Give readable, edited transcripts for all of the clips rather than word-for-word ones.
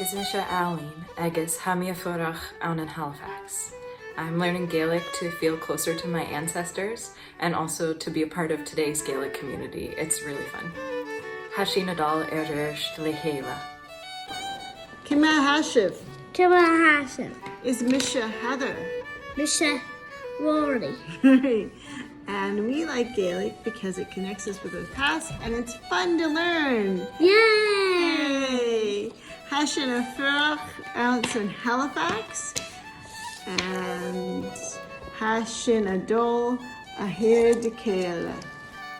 Is Misha Aline, agus Hamia Furach out in Halifax. I'm learning Gaelic to feel closer to my ancestors and also to be a part of today's Gaelic community. It's really fun. Hashi Nadal Erish Lehela. Kima Hashiv. Kima Hashiv. Is Misha Heather. Misha Rory. And we like Gaelic because it connects us with the past and it's fun to learn. Yay! Hashin Afurach out in Halifax. And Hashin Adol Ahir de Kela.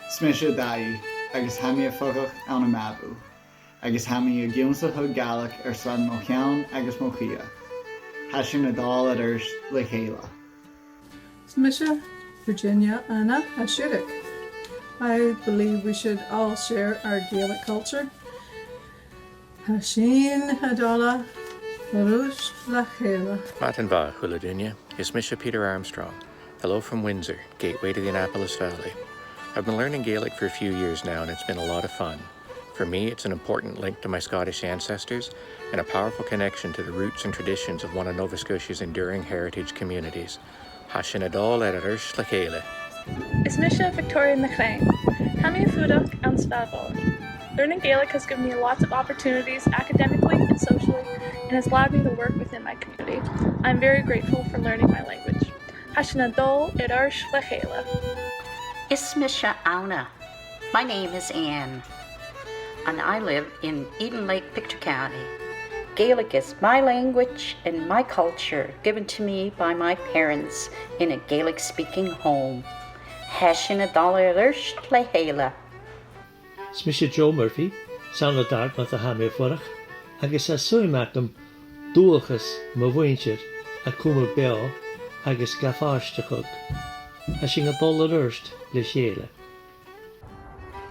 Smisha Dai, agus Hamia Furach out in Mabou. Agus Hamia Gilmsa Gaelic Swan Mochian agus Mochia. Hashin Adol at Lehela. Smisha Virginia Anna Hashudik. I believe we should all share our Gaelic culture. Hashin Hadola Rush Lachela. Martin Va, Huladunya, is Misha Peter Armstrong. Hello from Windsor, gateway to the Annapolis Valley. I've been learning Gaelic for a few years now and it's been a lot of fun. For me, it's an important link to my Scottish ancestors and a powerful connection to the roots and traditions of one of Nova Scotia's enduring heritage communities. Hashin Adol Editor Shlachele. Is Misha Victoria McLean. Hamia Fudok and Svalbard. Learning Gaelic has given me lots of opportunities academically and socially and has allowed me to work within my community. I'm very grateful for learning my language. Hashin Adol Editor Shlachele. Is Misha Auna. My name is Anne and I live in Eden Lake, Pictou County. Gaelic is my language and my culture given to me by my parents in a Gaelic-speaking home. Hashin Adal Erish Lehela. Smisha Joe Murphy, Sound of Dartmouth a Hamia Furach, agus a suimatum Dúachas Mavoinchir a Cúmar Beo agus Gafáistechug. Hashin Adal Erish Lehela.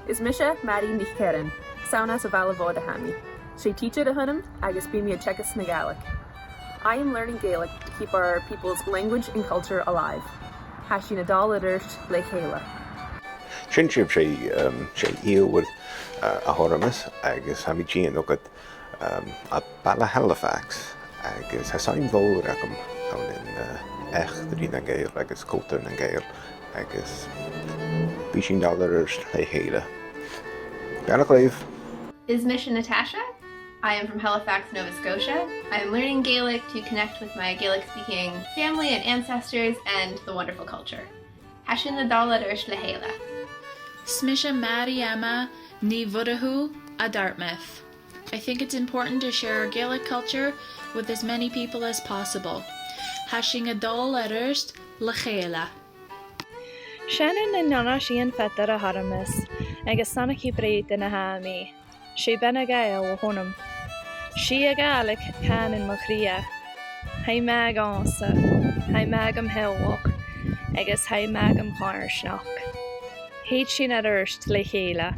Is Misha Maddie Nichkerin, Saunas of Alavod a Hami. She teaches a hunam, agus be me a Czechus na Gaelic. I am learning Gaelic to keep our people's language and culture alive. Hashin Adal Erish Lehela. Shinshib she Eowyd a Horamus, agus Hamigian look at a Bala Halifax, agus Hasain Volracum out in Echtrina Gael, agus Coulter and Gael, agus $15 Lehela. Gàidhlig. Is Misha Natasha? I am from Halifax, Nova Scotia. I am learning Gaelic to connect with my Gaelic-speaking family and ancestors and the wonderful culture. Hashin Adal Erish Lehela. Smisha Mariama Ni Vudahu a Dartmouth. I think it's important to share our Gaelic culture with as many people as possible. Hashin Adal Erish Lehela. Shannon and Nana Shean Fetara Haramis, agus Sanaki Brait in a Hami. She Benagael Honum. She a Gaelic can in Machria. Hai mag ansa, hai magam helwok, agus hai magam harshnach. Heat she na erst lehela.